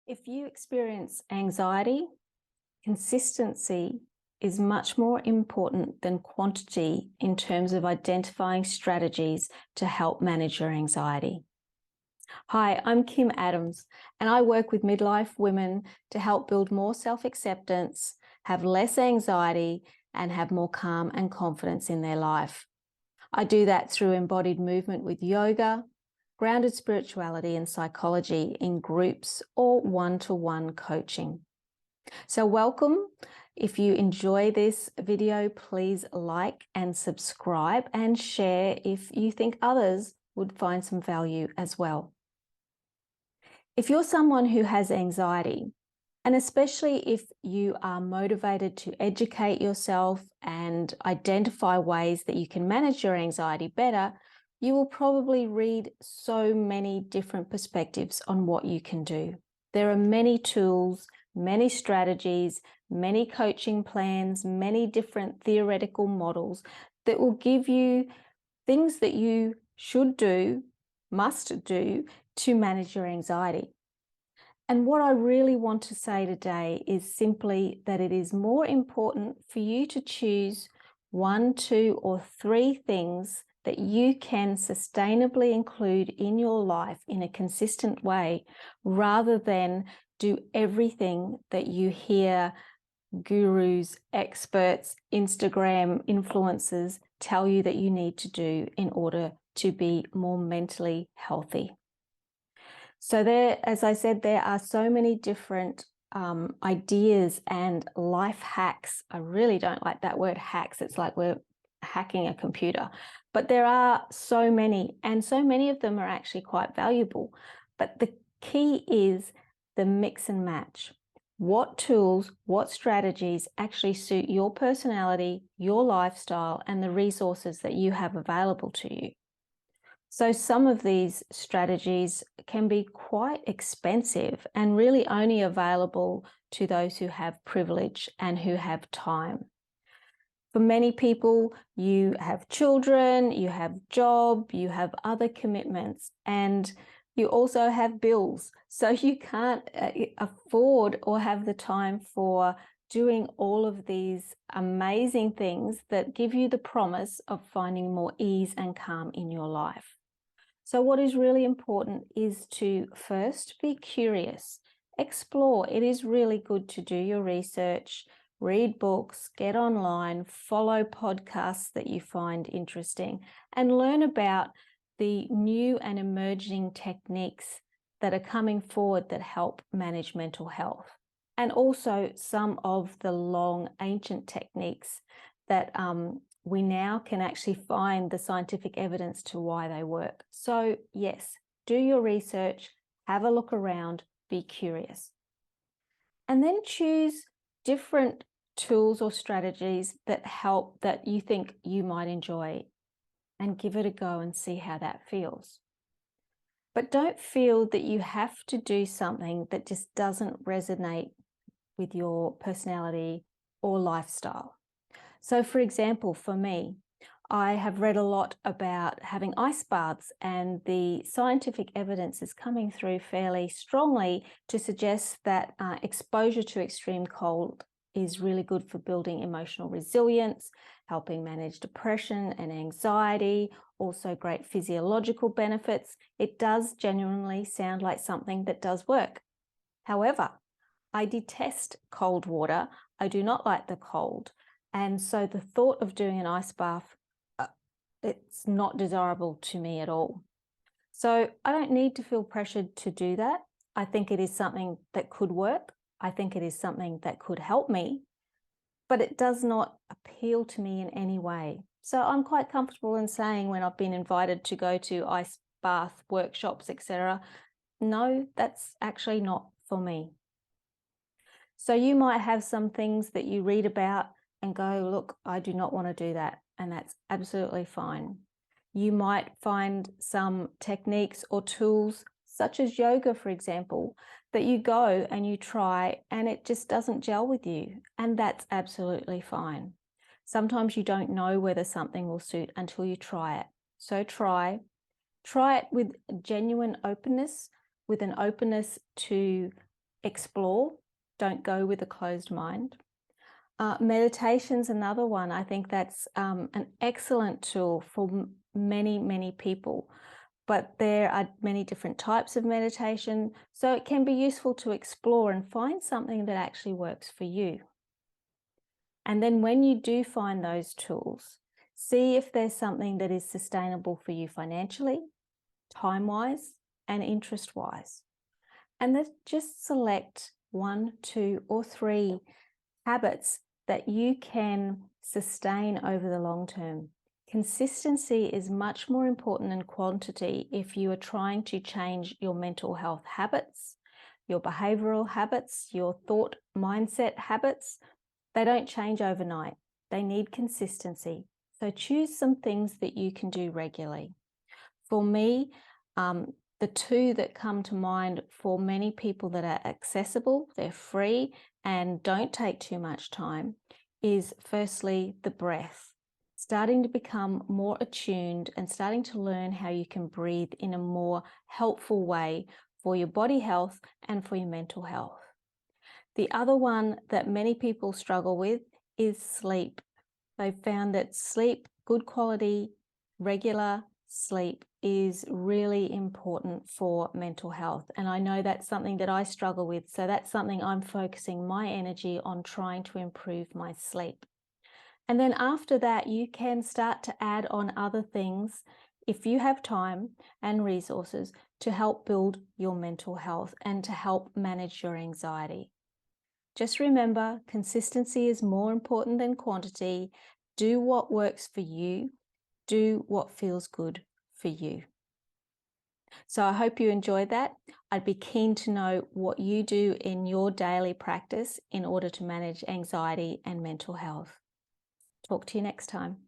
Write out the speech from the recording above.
If you experience anxiety, consistency is much more important than quantity in terms of identifying strategies to help manage your anxiety. Hi, I'm Kim Adams, and I work with midlife women to help build more self-acceptance, have less anxiety, and have more calm and confidence in their life. I do that through embodied movement with yoga, grounded spirituality and psychology in groups or one-to-one coaching. So welcome. If you enjoy this video, please like and subscribe and share if you think others would find some value as well. If you're someone who has anxiety, and especially if you are motivated to educate yourself and identify ways that you can manage your anxiety better, you will probably read so many different perspectives on what you can do. There are many tools, many strategies, many coaching plans, many different theoretical models that will give you things that you should do, must do to manage your anxiety. And what I really want to say today is simply that it is more important for you to choose 1, 2, or 3 things that you can sustainably include in your life in a consistent way, rather than do everything that you hear gurus, experts, Instagram influencers tell you that you need to do in order to be more mentally healthy. So there, as I said, there are so many different ideas and life hacks. I really don't like that word hacks. It's like we're hacking a computer. But there are so many, and so many of them are actually quite valuable. But the key is the mix and match. What tools, what strategies actually suit your personality, your lifestyle, and the resources that you have available to you. So some of these strategies can be quite expensive and really only available to those who have privilege and who have time. For many people, you have children, you have job, you have other commitments, and you also have bills. So you can't afford or have the time for doing all of these amazing things that give you the promise of finding more ease and calm in your life. So what is really important is to first be curious, explore. It is really good to do your research, read books, get online, follow podcasts that you find interesting, and learn about the new and emerging techniques that are coming forward that help manage mental health. And also some of the long ancient techniques that we now can actually find the scientific evidence to why they work. So yes, do your research, have a look around, be curious. And then choose different tools or strategies that help, that you think you might enjoy, and give it a go and see how that feels. But don't feel that you have to do something that just doesn't resonate with your personality or lifestyle. So for example, for me, I have read a lot about having ice baths, and the scientific evidence is coming through fairly strongly to suggest that exposure to extreme cold is really good for building emotional resilience, helping manage depression and anxiety, also great physiological benefits. It does genuinely sound like something that does work. However, I detest cold water. I do not like the cold. And so the thought of doing an ice bath, it's not desirable to me at all. So I don't need to feel pressured to do that. I think it is something that could work. I think it is something that could help me, but it does not appeal to me in any way. So I'm quite comfortable in saying, when I've been invited to go to ice bath workshops, etc., no, that's actually not for me. So you might have some things that you read about and go, look, I do not want to do that. And that's absolutely fine. You might find some techniques or tools, such as yoga, for example, that you go and you try and it just doesn't gel with you. And that's absolutely fine. Sometimes you don't know whether something will suit until you try it. So try it with genuine openness, with an openness to explore. Don't go with a closed mind. Meditation's another one. I think that's an excellent tool for many, many people. But there are many different types of meditation, so it can be useful to explore and find something that actually works for you. And then when you do find those tools, see if there's something that is sustainable for you financially, time-wise, and interest-wise. And then just select 1, 2, or 3 habits that you can sustain over the long term. Consistency is much more important than quantity if you are trying to change your mental health habits, your behavioral habits, your thought mindset habits. They don't change overnight. They need consistency. So choose some things that you can do regularly. For me, the 2 that come to mind for many people that are accessible, they're free and don't take too much time, is firstly the breath. Starting to become more attuned and starting to learn how you can breathe in a more helpful way for your body health and for your mental health. The other one that many people struggle with is sleep. They've found that sleep, good quality, regular sleep is really important for mental health. And I know that's something that I struggle with. So that's something I'm focusing my energy on, trying to improve my sleep. And then after that, you can start to add on other things if you have time and resources to help build your mental health and to help manage your anxiety. Just remember, consistency is more important than quantity. Do what works for you. Do what feels good for you. So I hope you enjoyed that. I'd be keen to know what you do in your daily practice in order to manage anxiety and mental health. Talk to you next time.